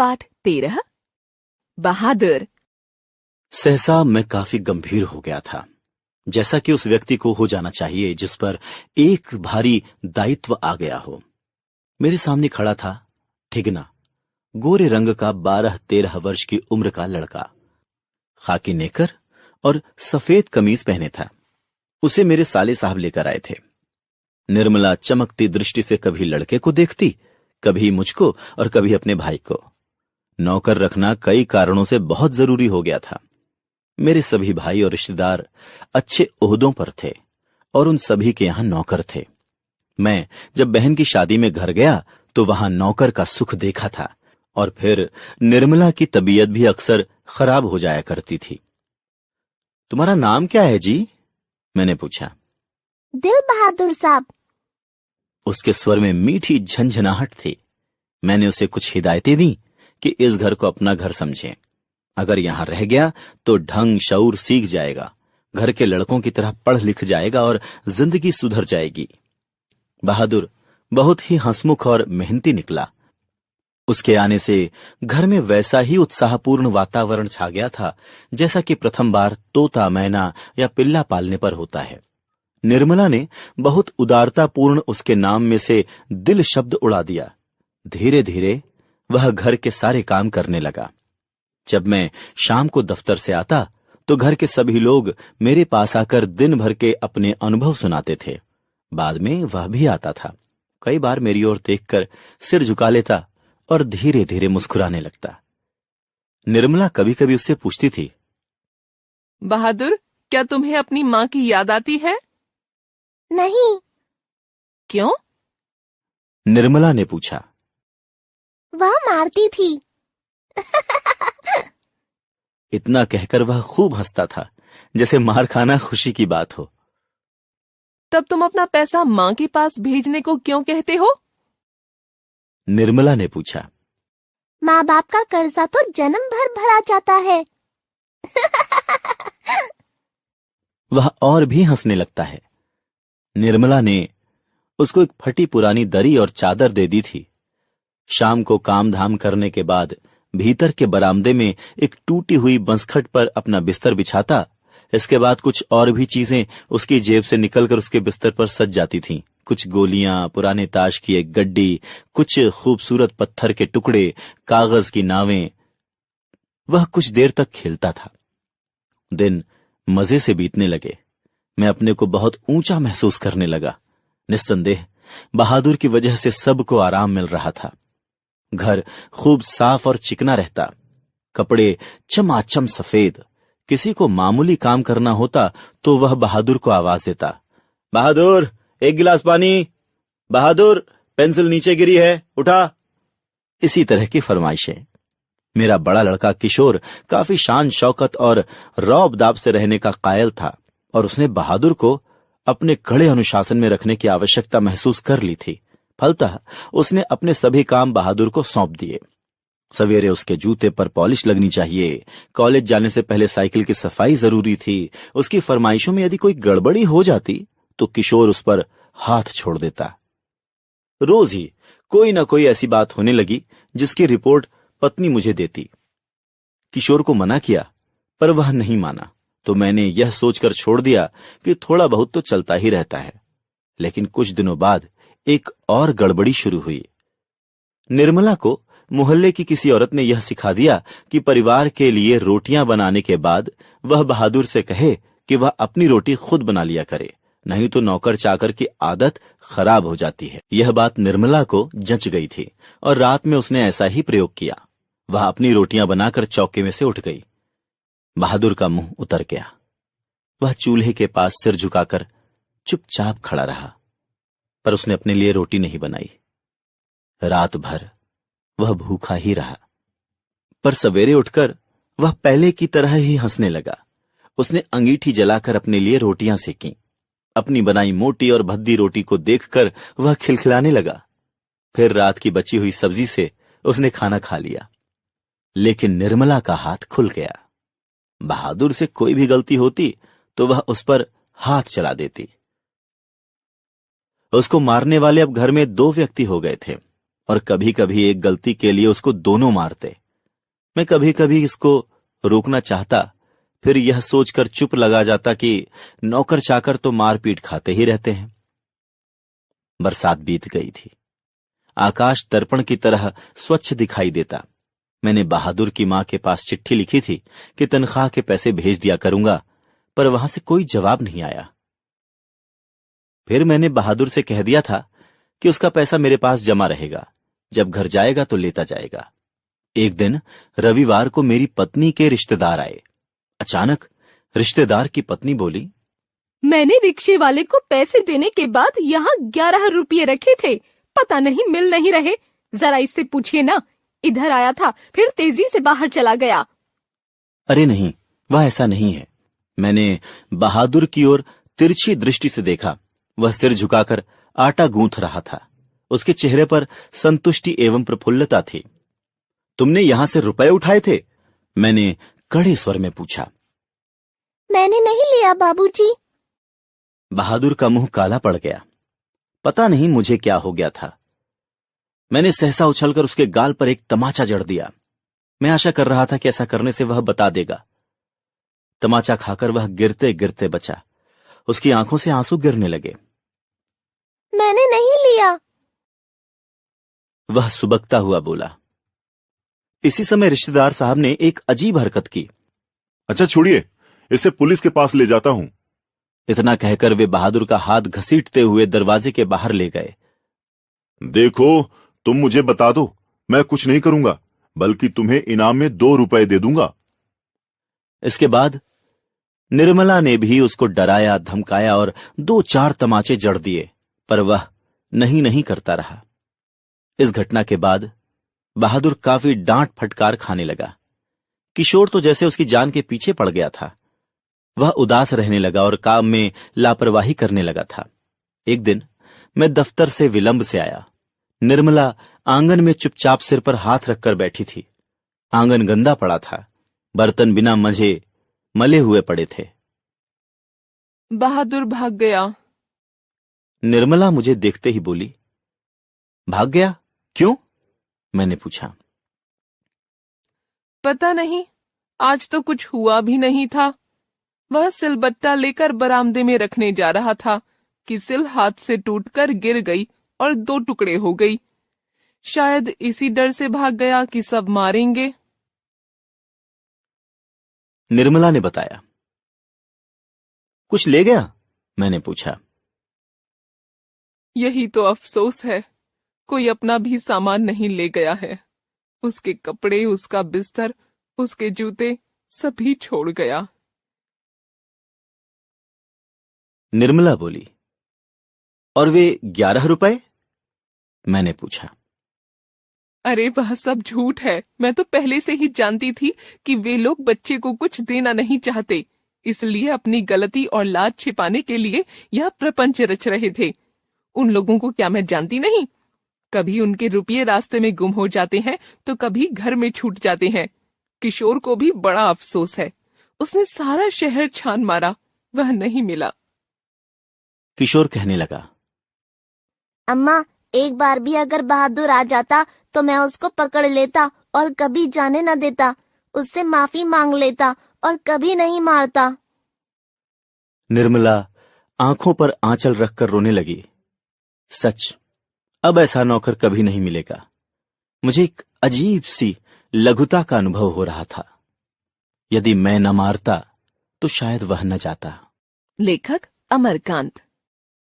पाठ 13 बहादुर। सहसा मैं काफी गंभीर हो गया था, जैसा कि उस व्यक्ति को हो जाना चाहिए जिस पर एक भारी दायित्व आ गया हो। मेरे सामने खड़ा था ठिगना, गोरे रंग का 12-13 वर्ष की उम्र का लड़का। खाकी नेकर और सफेद कमीज पहने था। उसे मेरे साले साहब लेकर आए थे। निर्मला चमकती दृष्टि से कभी लड़के को देखती, कभी मुझको और कभी अपने भाई को। नौकर रखना कई कारणों से बहुत जरूरी हो गया था। मेरे सभी भाई और रिश्तेदार अच्छे ओहदों पर थे और उन सभी के यहां नौकर थे। मैं जब बहन की शादी में घर गया तो वहां नौकर का सुख देखा था, और फिर निर्मला की तबीयत भी अक्सर खराब हो जाया करती थी। तुम्हारा नाम क्या है जी? मैंने पूछा। दिल बहादुर साहब। उसके स्वर में मीठी झंझनाहट थी। मैंने उसे कुछ हिदायतें दी कि इस घर को अपना घर समझे। अगर यहां रह गया तो ढंग शऊर सीख जाएगा, घर के लड़कों की तरह पढ़ लिख जाएगा और जिंदगी सुधर जाएगी। बहादुर बहुत ही हंसमुख और मेहनती निकला। उसके आने से घर में वैसा ही उत्साहपूर्ण वातावरण छा गया था जैसा कि प्रथम बार तोता, मैना या पिल्ला पालने पर होता है। निर्मला ने बहुत उदारतापूर्ण उसके नाम में से दिल शब्द उड़ा दिया। धीरे धीरे वह घर के सारे काम करने लगा। जब मैं शाम को दफ्तर से आता तो घर के सभी लोग मेरे पास आकर दिन भर के अपने अनुभव सुनाते थे। बाद में वह भी आता था। कई बार मेरी ओर देखकर सिर झुका लेता और धीरे धीरे मुस्कुराने लगता। निर्मला कभी कभी उससे पूछती थी, बहादुर, क्या तुम्हें अपनी माँ की याद आती है? नहीं। क्यों? निर्मला ने पूछा। वह मारती थी। इतना कहकर वह खूब हंसता था, जैसे मार खाना खुशी की बात हो। तब तुम अपना पैसा माँ के पास भेजने को क्यों कहते हो? निर्मला ने पूछा। माँ बाप का कर्जा तो जन्म भर भरा जाता है। वह और भी हंसने लगता है। निर्मला ने उसको एक फटी पुरानी दरी और चादर दे दी थी। शाम को काम धाम करने के बाद भीतर के बरामदे में एक टूटी हुई बंसखट पर अपना बिस्तर बिछाता। इसके बाद कुछ और भी चीजें उसकी जेब से निकलकर उसके बिस्तर पर सज जाती थीं। कुछ गोलियां, पुराने ताश की एक गड्डी, कुछ खूबसूरत पत्थर के टुकड़े, कागज की नावें। वह कुछ देर तक खेलता था। दिन मजे से बीतने लगे। मैं अपने को बहुत ऊंचा महसूस करने लगा। निस्संदेह बहादुर की वजह से सबको आराम मिल रहा था। घर खूब साफ और चिकना रहता, कपड़े चमाचम सफेद। किसी को मामूली काम करना होता तो वह बहादुर को आवाज देता, बहादुर एक गिलास पानी, बहादुर पेंसिल नीचे गिरी है, उठा। इसी तरह की फरमाइशें। मेरा बड़ा लड़का किशोर काफी शान शौकत और रौब दाब से रहने का कायल था, और उसने बहादुर को अपने कड़े अनुशासन में रखने की आवश्यकता महसूस कर ली थी। फलतः उसने अपने सभी काम बहादुर को सौंप दिए। सवेरे उसके जूते पर पॉलिश लगनी चाहिए। कॉलेज जाने से पहले साइकिल की सफाई जरूरी थी। उसकी फरमाइशों में यदि कोई गड़बड़ी हो जाती तो किशोर उस पर हाथ छोड़ देता। रोज ही कोई ना कोई ऐसी बात होने लगी जिसकी रिपोर्ट पत्नी मुझे देती। किशोर को मना किया पर वह नहीं माना, तो मैंने यह सोचकर छोड़ दिया कि थोड़ा बहुत तो चलता ही रहता है। लेकिन कुछ दिनों बाद एक और गड़बड़ी शुरू हुई। निर्मला को मोहल्ले की किसी औरत ने यह सिखा दिया कि परिवार के लिए रोटियां बनाने के बाद वह बहादुर से कहे कि वह अपनी रोटी खुद बना लिया करे, नहीं तो नौकर चाकर की आदत खराब हो जाती है। यह बात निर्मला को जच गई थी और रात में उसने ऐसा ही प्रयोग किया। वह अपनी रोटियां बनाकर चौके में से उठ गई। बहादुर का मुंह उतर गया। वह चूल्हे के पास सिर झुकाकर चुपचाप खड़ा रहा, पर उसने अपने लिए रोटी नहीं बनाई। रात भर वह भूखा ही रहा। पर सवेरे उठकर वह पहले की तरह ही हंसने लगा। उसने अंगीठी जलाकर अपने लिए रोटियां सेकीं। अपनी बनाई मोटी और भद्दी रोटी को देखकर वह खिलखिलाने लगा। फिर रात की बची हुई सब्जी से उसने खाना खा लिया। लेकिन निर्मला का हाथ खुल गया। बहादुर से कोई भी गलती होती तो वह उस पर हाथ चला देती। उसको मारने वाले अब घर में 2 व्यक्ति हो गए थे और कभी कभी एक गलती के लिए उसको दोनों मारते। मैं कभी कभी इसको रोकना चाहता, फिर यह सोचकर चुप लगा जाता कि नौकर चाकर तो मारपीट खाते ही रहते हैं। बरसात बीत गई थी। आकाश दर्पण की तरह स्वच्छ दिखाई देता। मैंने बहादुर की मां के पास चिट्ठी लिखी थी कि तनख्वाह के पैसे भेज दिया करूंगा, पर वहां से कोई जवाब नहीं आया। फिर मैंने बहादुर से कह दिया था कि उसका पैसा मेरे पास जमा रहेगा, जब घर जाएगा तो लेता जाएगा। एक दिन रविवार को मेरी पत्नी के रिश्तेदार आए। अचानक रिश्तेदार की पत्नी बोली, मैंने रिक्शे वाले को पैसे देने के बाद यहाँ 11 रुपये रखे थे, पता नहीं मिल नहीं रहे। जरा इससे पूछिए ना। इधर आया था, फिर तेजी से बाहर चला गया। अरे नहीं, वह ऐसा नहीं है। मैंने बहादुर की ओर तिरछी दृष्टि से देखा। वह सिर झुकाकर आटा गूंथ रहा था। उसके चेहरे पर संतुष्टि एवं प्रफुल्लता थी। तुमने यहां से रुपए उठाए थे? मैंने कड़े स्वर में पूछा। मैंने नहीं लिया बाबूजी। बहादुर का मुंह काला पड़ गया। पता नहीं मुझे क्या हो गया था। मैंने सहसा उछलकर उसके गाल पर एक तमाचा जड़ दिया। मैं आशा कर रहा था कि ऐसा करने से वह बता देगा। तमाचा खाकर वह गिरते गिरते बचा। उसकी आंखों से आंसू गिरने लगे। मैंने नहीं लिया। वह सुबकता हुआ बोला। इसी समय रिश्तेदार साहब ने एक अजीब हरकत की। अच्छा छोड़िए, इसे पुलिस के पास ले जाता हूं। इतना कहकर वे बहादुर का हाथ घसीटते हुए दरवाजे के बाहर ले गए। देखो, तुम मुझे बता दो, मैं कुछ नहीं करूंगा, बल्कि तुम्हें इनाम में 2 रुपए दे दूंगा। इसके बाद निर्मला ने भी उसको डराया, धमकाया और 2-4 तमाचे जड़ दिए, पर वह नहीं करता रहा। इस घटना के बाद बहादुर काफी डांट फटकार खाने लगा। किशोर तो जैसे उसकी जान के पीछे पड़ गया था। वह उदास रहने लगा और काम में लापरवाही करने लगा था। एक दिन मैं दफ्तर से विलंब से आया। निर्मला आंगन में चुपचाप सिर पर हाथ रखकर बैठी थी। आंगन गंदा पड़ा था। बर्तन बिना मजे मले हुए पड़े थे। बहादुर भाग गया। निर्मला मुझे देखते ही बोली, भाग गया? क्यों? मैंने पूछा। पता नहीं, आज तो कुछ हुआ भी नहीं था। वह सिलबट्टा लेकर बरामदे में रखने जा रहा था कि सिल हाथ से टूटकर गिर गई और 2 टुकड़े हो गई। शायद इसी डर से भाग गया कि सब मारेंगे। निर्मला ने बताया। कुछ ले गया? मैंने पूछा। यही तो अफसोस है, कोई अपना भी सामान नहीं ले गया है। उसके कपड़े, उसका बिस्तर, उसके जूते सभी छोड़ गया। निर्मला बोली, और वे 11 रुपए? मैंने पूछा। अरे वह सब झूठ है। मैं तो पहले से ही जानती थी कि वे लोग बच्चे को कुछ देना नहीं चाहते, इसलिए अपनी गलती और लाज छिपाने के लिए यह प्रपंच रच रहे थे। उन लोगों को क्या मैं जानती नहीं? कभी उनके रुपये रास्ते में गुम हो जाते हैं तो कभी घर में छूट जाते हैं। किशोर को भी बड़ा अफसोस है। उसने सारा शहर छान मारा, वह नहीं मिला। किशोर कहने लगा, अम्मा, एक बार भी अगर बहादुर आ जाता तो मैं उसको पकड़ लेता और कभी जाने न देता। उससे माफी मांग लेता और कभी नहीं मारता। निर्मला आंखों पर आंचल रखकर रोने लगी। सच, अब ऐसा नौकर कभी नहीं मिलेगा। मुझे एक अजीब सी लघुता का अनुभव हो रहा था। यदि मैं न मारता तो शायद वह न जाता। लेखक अमरकांत।